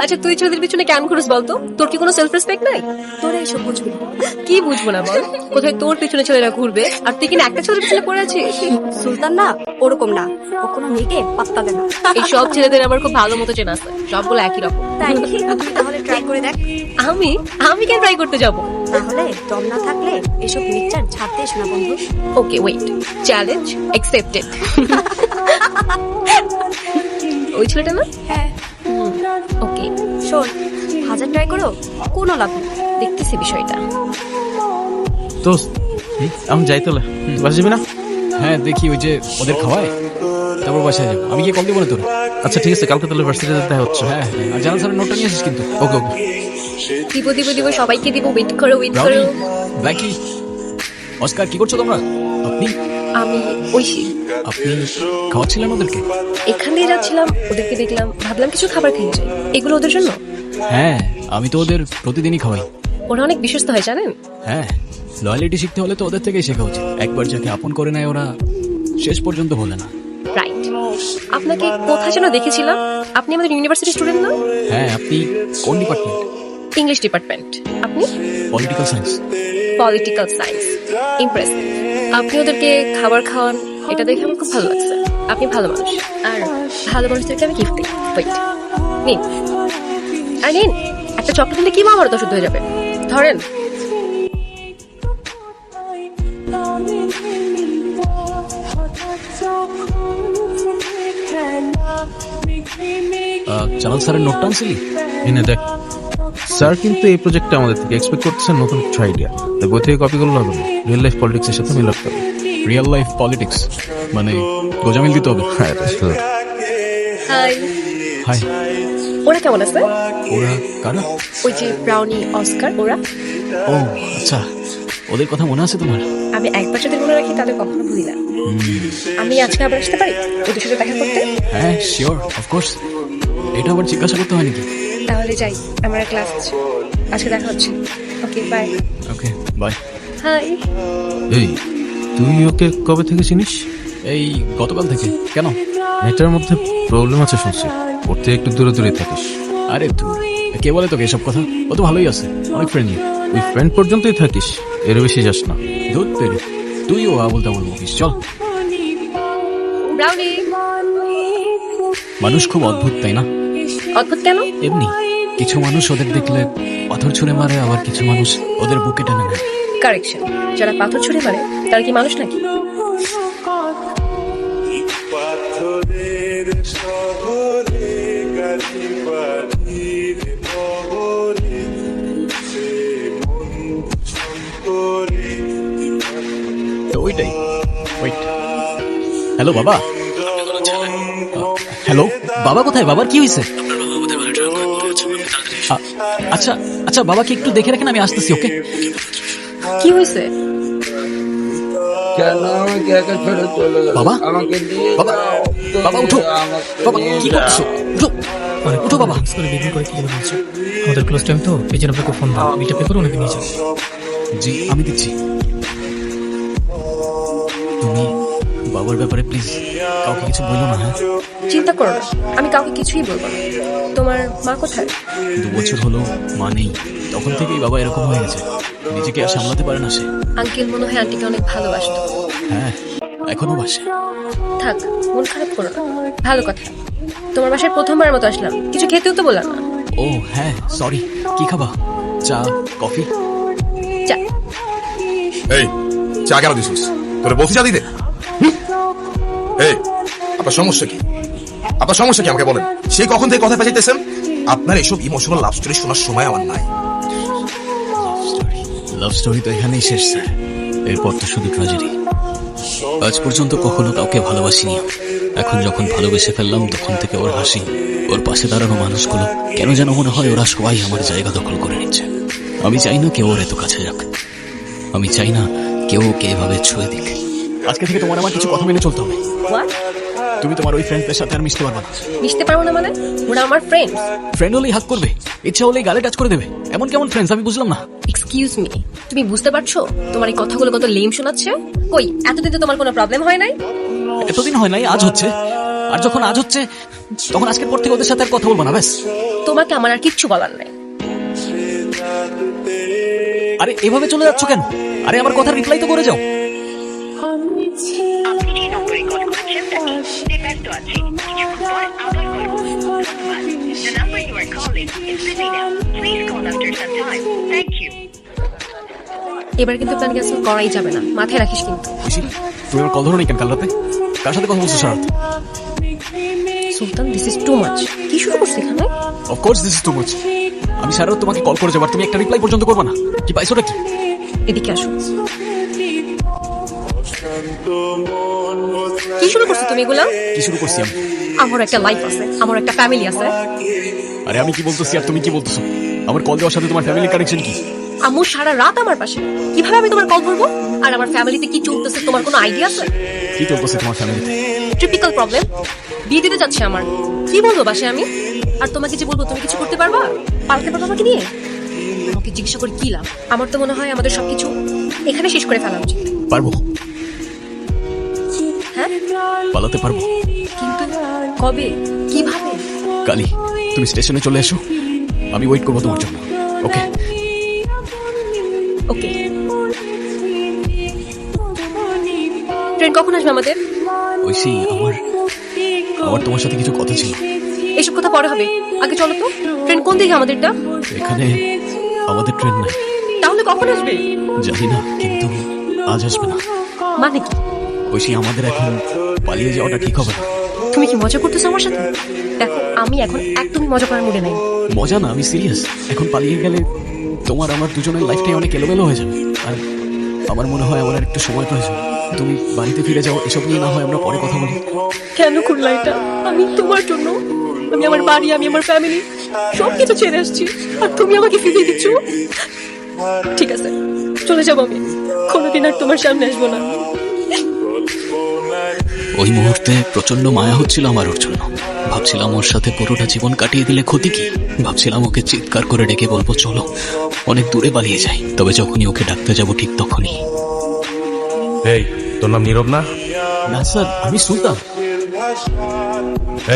আচ্ছা তুই ছেলেদের পিছনে কেন করিস বলতো? তোর কি কোনো সেলফ রেসপেক্ট নাই? তোরা এসব বুঝবি না। কি বুঝবো না বল? কোথায় তোর পিছনে ছেলেরা ঘুরবে আর তুই কিনা একটা ছেলের পিছনে পড়ে আছিস? সুলতান না ওরকম না, ও কোনো মেয়েকে পাত্তা দেয় না। এই সব ছেলেদের আমার খুব ভালো মতো চেনা আছে, সবগুলো একই রকম। তাই তুই তাহলে ট্রাই করে দেখ। আমি আমি কেন ট্রাই করতে যাব? তাহলে দম না থাকলে এসব মিক্সচার ছাড়তে এসো না বন্ধু। Okay wait, challenge accepted. ওই ছেলেটা না? হ্যাঁ ওকে, শোন, হাজার ট্রাই করো কোনো লাভ নেই। দেখতেছি বিষয়টা। দোস্ত আমি যাই তাহলে, বাসা যাবি না? হ্যাঁ দেখি ওই যে ওদের খাওয়ায়, তারপর বাসায় যাবো। আমি কি কল দিব না তোর? আচ্ছা ঠিক আছে, কালকে তাহলে ভার্সিটিতে দেখা হচ্ছে। হ্যাঁ আর জানাল স্যারের নোটটা নিয়ে আসিস কিন্তু। ওকে ওকে। দিব দিব দিব, সবাইকে দিব। ওয়েট করো ওয়েট করো। ব্রাউনি, ব্ল্যাকি, অস্কার, কি করছো তোমরা? আপনি আমি ঐশী, আপনি খাওয়াচ্ছিলেন ওদেরকে? এখান দিয়ে যাচ্ছিলাম, ওদেরকে দেখলাম, ভাবলাম কিছু খাবার খেয়ে যাই। এগুলো ওদের জন্য। হ্যাঁ আমি তো ওদের প্রতিদিনই খাওয়াই। ওরা অনেক বিশ্বস্ত হয় জানেন। হ্যাঁ, লয়ালিটি শিখতে হলে তো ওদের থেকেই শেখা উচিত। একবার যাকে আপন করে নেয় ওরা শেষ পর্যন্ত বলে না। রাইট। আপনাকে কোথায় যেন দেখেছিলাম? আপনি আমাদের ইউনিভার্সিটি স্টুডেন্ট না? হ্যাঁ, আপনি কোন ডিপার্টমেন্ট? English department. আপনি? Political science. Political science. Impressive. আপনি ওদেরকে খাবার খাওয়ান, এটা দেখে আমার খুব ভালো লাগছে। আপনি ভালো মানুষ, আর ভালো মানুষদেরকে আমি গিফট দিই। ওয়েট, নিন। আর নিন, একটা চকলেট নিলে কি আমার দোষ হয়ে যাবে। ধরেন। জানাল স্যারের নোটটা আনছিলি? এনে দেখ, স্যার কিন্তু এই প্রজেক্টটা আমাদের থেকে এক্সপেক্ট করতেছেন নতুন কিছু আইডিয়া। তো বই থেকে কপি করলে হবে না, রিয়েল লাইফ পলিটিক্সের সাথে মিলাতে হবে। রিয়েল লাইফ পলিটিক্স মানে গোজামিল দিতে হবে। হ্যাঁ sure. হাই। হাই। ওরা কেমন আছে? ওরা কারা? ওই যে ব্রাউনি, অস্কার, ওরা। ও আচ্ছা, ওদের কথা মনে আছে তোমার? আমি একবার যদি মনে রাখি তাহলে কখনো ভুলি না। আমি আজকে আবার আসতে পারি ওদের সাথে দেখা করতে? হ্যাঁ শিওর, অফকোর্স। এটা আবার জিজ্ঞাসা করতে হয় নাকি? তাহলে যাই, আমার ক্লাস আছে। আজকে দেখা হচ্ছে। Okay bye. Okay bye. Hi. এই তুই ওকে কবে থেকে চিনিস? এই গতকাল থেকে। কেন? এটার মধ্যে প্রবলেম আছে শুনছি, ওর থেকে একটু দূরে দূরে থাকিস। আরে তুই কে বলে তোকে এসব কথা? ও তো ভালোই আছে, অনেক ফ্রেন্ডলি। ওই ফ্রেন্ড পর্যন্তই থাকিস, এর বেশি যাস না। দুধ তেরি, তুইও আবল তাবল বকিস। চল। ব্রাউনি। মানুষ খুব অদ্ভুত তাই না? অদ্ভুত কেন? এমনি কিছু মানুষ ওদের দেখলে পাথর ছুঁড়ে মারে, আবার কিছু মানুষ ওদের বুকে টেনে নেয়। কারেকশন, যারা পাথর ছুঁড়ে মারে তারা কি মানুষ নাকি? পাথরের শহরে গাছি পাখির শহরে সে মন শঙ্করে। তো ওইটাই। ওয়েট, হ্যালো বাবা। হ্যালো বাবা, কোথায়? বাবার কি হয়েছে? আচ্ছা আচ্ছা, বাবাকে একটু দেখে রাখেন, আমি আসতেছি। ওকে। কি হয়েছে? কেন আমাকে একা ছেড়ে চলে গেল? বাবা, আমাকে দিয়ে বাবা, দাও। বাবা উঠো। আমাকে বাবা দিয়ে কি দাও। করছো? উঠো, উঠো বাবা। করে বিক্রি করে কি বলছো? আমাদের ক্লোজ টাইম তো, এই জন্য আপনাকে ফোন দাও। বিটা পে করে ওনাকে নিয়ে যাও। জি আমি দিচ্ছি। তুমি বাবার ব্যাপারে প্লিজ কাউকে কিছু বলো না। হ্যাঁ, চিন্তা করো না, আমি কাউকে কিছুই বলবো না। তোমার মা কোথায়? 2 বছর হলো মা নেই, তখন থেকেই বাবা এরকম হয়ে গেছে। নিজেকে আর সামলাতে পারে না সে। আঙ্কেল মনে হয় আন্টিকে অনেক ভালোবাসতো। হ্যাঁ, এখনো বাসে। থাক, মন খারাপ করো না। ভালো কথা, তোমার বাসায় প্রথমবারের মতো আসলাম, কিছু খেতেও তো বললাম না। ও হ্যাঁ সরি, কি খাবা? চা, কফি? চা। এই চা কেন দিছিস? তোরে বলছি চা দিতে। এই আপনার সমস্যা কি? আপনার সমস্যা কি আমাকে বলেন। সেই কখন থেকে কথা পেঁচাইতেছেন? আপনার এসব ইমোশনাল লাভ স্টোরি শোনার সময় আমার নাই। লাভ স্টোরি তো এখানেই শেষ স্যার, এরপর তো শুধু ট্র্যাজেডি। আজ পর্যন্ত কখনো কাউকে ভালোবাসিনি। এখন যখন ভালোবেসে ফেললাম তখন থেকে ওর হাসি, ওর পাশে দাঁড়ানো মানুষগুলো কেন যেন মনে হয় ওরা সবাই আমার জায়গা দখল করে নিচ্ছে। আমি চাই না কেউ ওর এত কাছে যাক, আমি চাই না কেউ ওকে এভাবে ছুঁয়ে দিক। আজকে থেকে তোমার আমার কিছু কথা মেনে চলতে হবে। হোয়াট? তুমি তোমার ওই ফ্রেন্ডদের সাথে আর মিশতে পারবে না। মিশতে পারবো না মানে? ওরা আমার ফ্রেন্ড। ফ্রেন্ড হলেই হাত করবে, ইচ্ছা হলেই গালে টাচ করে দেবে, এমন কেমন ফ্রেন্ডস আমি বুঝলাম না। এক্সকিউজ মি, তুমি বুঝতে পারছো তোমার এই কথাগুলো কত লেম শোনাচ্ছে? কই এতদিন তো তোমার কোনো প্রবলেম হয় নাই? এতদিন হয় নাই, আজ হচ্ছে। আর যখন আজ হচ্ছে তখন আজকের পর থেকে ওদের সাথে আর কথা বলবো না ব্যাস। তোমাকে আমার আর কিচ্ছু বলার নাই। আরে এভাবে চলে যাচ্ছ কেন? আরে আমার কথা রিপ্লাই তো করে যাও। আপনি যে নম্বরে কল করেছেন তা ইতিমধ্যে ব্যস্ত আছে। কিছুক্ষণ পর আবার কল করুন। ধন্যবাদ। The number you are calling is busy now. Please call after some time. Thank you. এবার কিন্তু প্ল্যান ক্যান্সেল করাই যাবে না, মাথায় রাখিস কিন্তু। খুশি তুমি আমার কল ধরো নি কেন কাল রাতে? কার সাথে কথা বলছো সারা রাত? সুলতান, দিস ইজ টু মাচ। কি শুরু করছিস এখানে? Of course this is too much. আমি সারা রাত তোমাকে কল করে যাবার তুমি একটা রিপ্লাই পর্যন্ত করবে না। কি পাইছোটা কি? এদিকে আসো। কি শুরু করছো তুমি এগুলা? কি শুরু করছি আমি? আমার একটা লাইফ আছে, আমার একটা ফ্যামিলি আছে। আরে আমি কি বলতেছি আর তুমি কি বলতেছো? আমার কল দেওয়ার সাথে তোমার ফ্যামিলি কানেকশন কি? আম্মু সারা রাত আমার পাশে, কিভাবে আমি তোমার কল ধরবো? আর আমার ফ্যামিলিতে কি চলতেছে তোমার কোনো আইডিয়া আছে? কি চলতেছে তোমার ফ্যামিলিতে? Typical problem. বিয়ে দিতে যাচ্ছে আমার, কি বলবো বাসে আমি? আর তোমাকে যে বলবো তুমি কিছু করতে পারবা? পারতে পারবা আমাকে নিয়ে? আমাকে জিজ্ঞাসা করে কি লাভ? আমার তো মনে হয় আমাদের সবকিছু এখানে শেষ করে ফেলা উচিত। পারবো, হ্যাঁ, পালাতে পারবো। কিন্তু কবে, কিভাবে? কালি তুমি স্টেশনে চলে এসো, আমি ওয়েট করবো তোমার জন্য। ওকে ওকে। ট্রেন কখন আসবে আমাদের? ঐশী আমার তোমার সাথে কিছু কথা ছিল। এসব কথা পরে হবে, আগে চলো তো। ট্রেন কোন দিকে আমাদেরটা? এখানে আমাদের ট্রেন নাই। তাহলে কখন আসবে? জানি না, কিন্তু আজ আসবে না। মানে কি? ঐশী আমাদের এখন পালিয়ে যাওয়াটা ঠিক হবে না। তুমি কি মজা করতেছো আমার সাথে? দেখো আমি এখন একদমই মজা করার মুডে নাই। মজা না, আমি সিরিয়াস। এখন পালিয়ে গেলে তোমার আমার দুজনের লাইফটাই অনেক এলোমেলো হয়ে যাবে। আর আমার মনে হয় আমার আর একটু সময় প্রয়োজন। তুমি বাড়িতে ফিরে যাও, এসব নিয়ে না হয় আমরা পরে কথা বলি। কেন করলা এটা? আমি তোমার জন্য, আমি আমার বাড়ি, আমি আমার ফ্যামিলি সবকিছু ছেড়ে আসছি, আর তুমি আমাকে ফিরিয়ে দিচ্ছ। ঠিক আছে, চলে যাবো আমি, কোনোদিন আর তোমার সামনে আসবো না। ওই মুহূর্তে প্রচন্ড মায়া হচ্ছিল আমার ওর জন্য। ভাবছিলাম ওর সাথে পুরোটা জীবন কাটিয়ে দিলে ক্ষতি কি। ভাবছিলাম ওকে চিৎকার করে ডেকে বলবো চলো অনেক দূরে পালিয়ে যাই। তবে যখনই ওকে ডাকতে যাব ঠিক তখনই। এই তোর নাম নীরব না? না স্যার, আমি সুলতান।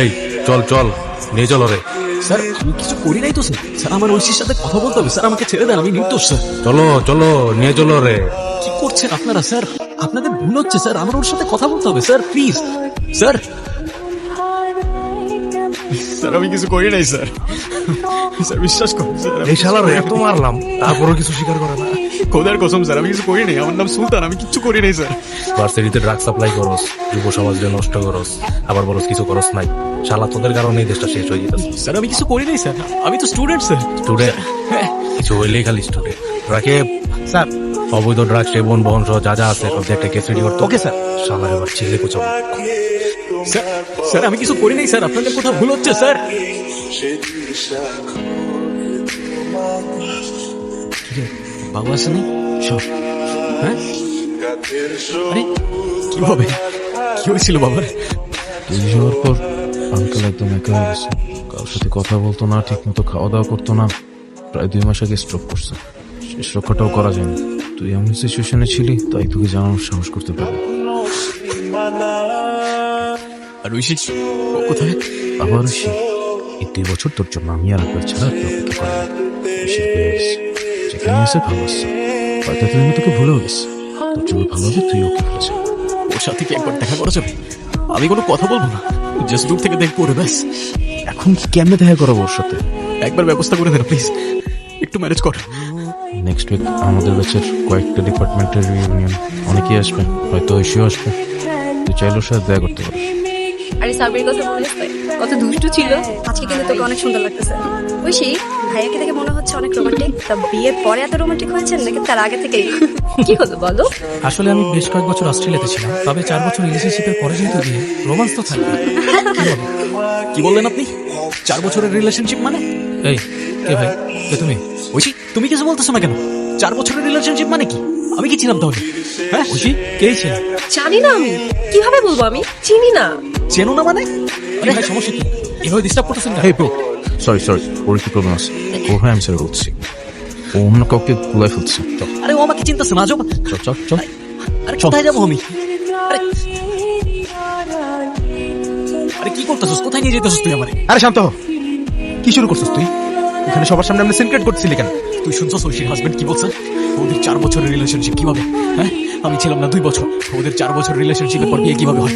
এই চল চল, নিয়ে চলো রে। স্যার আমি কিছু করি নাই তো স্যার। স্যার আমার ঐশীর সাথে কথা বলতে হবে স্যার, আমাকে ছেড়ে দেন, আমি নির্দোষ স্যার। চলো চলো, নিয়ে চলো রে। কি করছেন আপনারা স্যার? আপনাদের ভুল হচ্ছে স্যার, আমার ওর সাথে কথা বলতে হবে স্যার, প্লিজ স্যার। স্যার আমি কিছু করি নাই স্যার, স্যার বিশ্বাস করুন স্যার। এই শালার এত মারলাম তারপরও কিছু স্বীকার করে না। খোদার কসম স্যার আমি কিছু করি নাই, আমার নাম সুলতান, আমি কিচ্ছু করি নাই স্যার। ভার্সিটিতে ড্রাগ সাপ্লাই করস, যুব সমাজকে নষ্ট করস, আবার বলস কিছু করস নাই। শালা তোদের কারণে এই দেশটা শেষ হয়ে যেতেছে। স্যার আমি কিছু করি নাই স্যার, আমি তো স্টুডেন্ট স্যার। স্টুডেন্ট কিছু হইলেই খালি স্টুডেন্ট। রাকে স্যার অবৈধ ড্রাগ সেবন বহন সহ যা যা আছে সব একটা কেস রেডি করতে। Okay sir. শালার এবার ছেলে কোচাবো। স্যার স্যার আমি কিছু করি নাই স্যার, আপনাদের কোথাও ভুল হচ্ছে স্যার। বাবা আসেনি সব? হ্যাঁ আরে কি হবে, কি হয়েছিল বাবার? তুই যাওয়ার পর আঙ্কেল একদম একা হয়ে গেছে। কারোর সাথে কথা বলতো না, ঠিক মতো খাওয়া দাওয়া করতো না। প্রায় 2 মাস আগে স্ট্রোক করছে। শেষ রক্ষাটাও করা যায়নি। তুই এমন সিচুয়েশনে ছিলি, তাই তোকে জানানোর সাহস করতে পারি। আর ঐশী ও কোথায়? আবার সে এই 2 বছর তোর জন্য আমি আর একবার ছাড়া আর অপেক্ষা করি। সে পেয়ে গেছে, যেখানে এসে ভালো আসছে। হয়তো তুই তোকে ভুলেও গেছে। তোর জন্য ভালো হবে তুই ওকে ভুলেছে। ওর সাথে কি একবার দেখা করা যাবে? আমি কোনো কথা বলবো না, জাস্ট দূর থেকে দেখবো রে ব্যাস। এখন কেমনে দেখা করবো ওর সাথে? একবার ব্যবস্থা করে দেন প্লিজ, একটু ম্যানেজ কর। নেক্সট উইক আমাদের ব্যাচের কয়েকটা ডিপার্টমেন্টের রিউনিয়ন, অনেকেই আসবে, হয়তো ঐশীও আসবে। তুই চাইলে ওর সাথে দেখা করতে পারিস। আরে সাবির কথা মনে আছে? কত দুষ্টু ছিল। আজকে কিন্তু তোকে অনেক সুন্দর লাগতেছে। ঐশী, ভাইয়াকে দেখে মনে হচ্ছে অনেক রোমান্টিক। তা বিয়ের পরে এত রোমান্টিক হয়েছেন নাকি তার আগে থেকেই? কি হলো বলো? আসলে আমি বেশ কয়েক বছর অস্ট্রেলিয়াতে ছিলাম, তবে 4 বছর রিলেশনশিপের পরে যেহেতু বিয়ে, রোমান্স তো থাকবে। কি বললেন আপনি? 4 বছরের রিলেশনশিপ মানে? এই কে ভাই, কে তুমি? ঐশী তুমি কিছু বলতেছো না কেন? 4 বছরের রিলেশনশিপ মানে কি? আমি কি ছিলাম তাহলে? হ্যাঁ খুশি কে ছিল? জানি না আমি, কিভাবে বলবো? আমি চিনি না। চেনো না মানে? আরে ভাই সমস্যা কি? এভাবে ডিস্টার্ব করতেছেন না? হেই ব্রো, সরি ওর কি প্রবলেম আছে? ওর হয়ে আমি স্যার বলছি, ও অন্য কাউকে গুলাই ফেলছে। চল আরে ও আমাকে চিন্তাছে না, যাও। চল চল চল। আরে কোথায় যাবো আমি? আরে আরে করতেছিস? কোথায় নিয়ে যেতেছিস তুই আমারে? আরে শান্ত হ। কি শুরু করছিস তুই? এখানে সবার সামনে আমরা সিনক্রেট করতেছিলি কেন? তুই শুনছস ঐশীর হাজবেন্ড কি বলছে? ওদের 4 বছরের রিলেশনশিপ কিভাবে? হ্যাঁ, আমি ছিলাম না 2 বছর, ওদের 4 বছর রিলেশনশিপের পর বিয়ে কিভাবে হয়?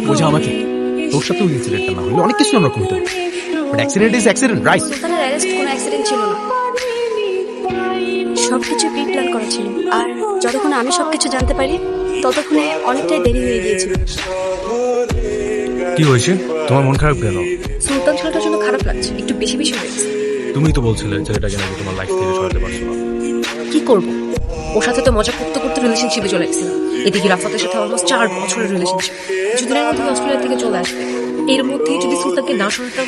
বোঝা আমাকে। তোর সাথেও ইনসিডেন্টটা না হলে অনেক কিছু আমরা কমিতে পারি, but accident is accident, right? সুলতানের অ্যারেস্ট কোনো অ্যাক্সিডেন্ট ছিল না, সবকিছু প্রি প্ল্যান করা ছিল। আর যতক্ষণ আমি সবকিছু জানতে পারি ততক্ষণে অনেকটাই দেরি হয়ে গিয়েছিল। কি হয়েছে? তোমার মন খারাপ কেন? সুলতান ছেলেটার জন্য খারাপ লাগছে, একটু বেশি বেশি হয়েছে। তুমি তো বলছিলে ছেলেটাকে নাকি তোমার লাইফ থেকে সরাতে পারছো না। কি করব, ওর সাথে তো মজা করতে করতে রিলেশনশিপে চলে গেছিলাম। এদিকে রাফাতের সাথে অলমোস্ট 4 বছরের রিলেশনশিপ, কিছুদিনের মধ্যে অস্ট্রেলিয়া থেকে চলে আসবে। এর মধ্যে যদি সুলতানকে না শোনাতাম,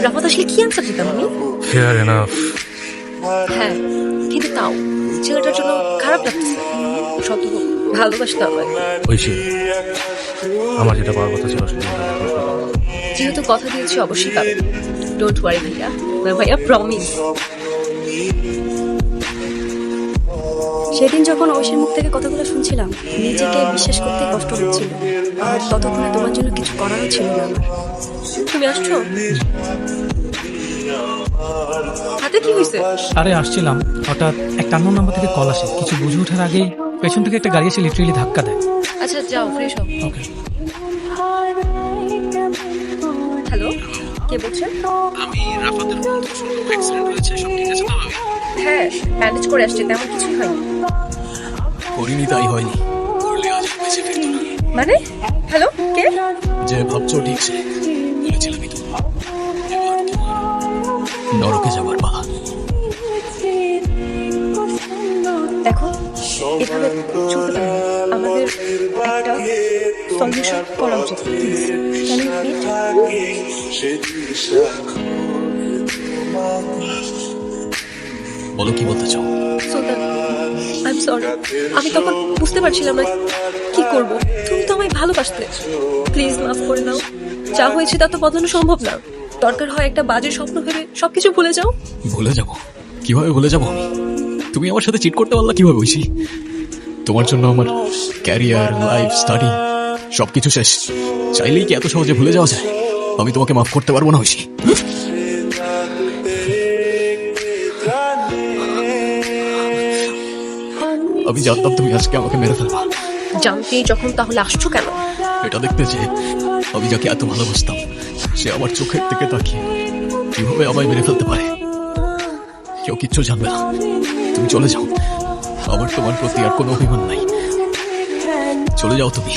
রাফাত আসলে কি আনসার দিতাম আমি? Fair enough. হ্যাঁ, কিন্তু তাও ছেলেটার জন্য খারাপ লাগছে। শত হোক, ভালোবাসতো আমার। ঐশী, আমার যেটা পাওয়ার কথা ছিল সেটা আমি করতে পারলাম না। যেহেতু কথা দিয়েছি অবশ্যই পাবে। ডোন্ট ওয়ারি ভাইয়া, না ভাইয়া প্রমিস। সেদিন যখন ঐশীর মুখ থেকে কথাগুলো শুনছিলাম, নিজেকে বিশ্বাস করতে কষ্ট হচ্ছিল। আর ততক্ষণে তোমার জন্য কিছু করারও ছিল না আমার। তুমি আসছো? হাতে কি হয়েছে? আরে আসছিলাম, হঠাৎ একটা আননোন নাম্বার থেকে কল আসে। কিছু বুঝে ওঠার আগেই পেছন থেকে একটা গাড়ি এসে লিটারেলি ধাক্কা দেয়। আচ্ছা যাও, ফ্রেশ হও। ওকে। হ্যালো, কে বলছেন? আমি রাফাতের বন্ধু, শুনলাম অ্যাক্সিডেন্ট হয়েছে, সব ঠিক আছে তো? হ্যাঁ, ব্যান্ডেজ করে আসছে, তেমন কিছুই হয়নি। করিনি তাই হয়নি, করলে আজ বেঁচে ফিরতো না। মানে? হ্যালো, কে? যে ভাবছো ঠিক সে, বলেছিলামই তো। এবার তোমার নরকে যাবার পালা। দেখো, এভাবে চলতে পারে না। আমাদের একটা সলিউশন করা উচিত। Please, can you meet? বলো কি বলতে চাও? Sultan, I am sorry. আমি তখন বুঝতে পারছিলাম না কি করব। তুমি তো আমায় ভালোবাসতে। প্লিজ মাফ করে নাও। যা হয়েছে তা তো বদলানো সম্ভব না। দরকার হয় একটা বাজে স্বপ্ন ভেবে সবকিছু ভুলে যাও। ভুলে যাব? কিভাবে ভুলে যাব আমি? তুমি আমার সাথে চিট করতে পারলা কিভাবে ঐশী? তোমার জন্য আমার ক্যারিয়ার, লাইফ, স্টাডি সবকিছু শেষ। চাইলেই কি এত সহজে ভুলে যাওয়া যায়? আমি তোমাকে মাফ করতে পারবো না ঐশী। আমি জানতাম তুমি আজকে আমাকে মেরে ফেলবা। জানতেই যখন তাহলে আসছো কেন? এটা দেখতে যে আমি যাকে এত ভালোবাসতাম সে আমার চোখের দিকে তাকিয়ে কিভাবে আমায় মেরে ফেলতে পারে। কেউ কিচ্ছু জানবে না। তুমি চলে যাও, আমার তোমার প্রতি আর কোনো অভিমান নাই। চলে যাও তুমি।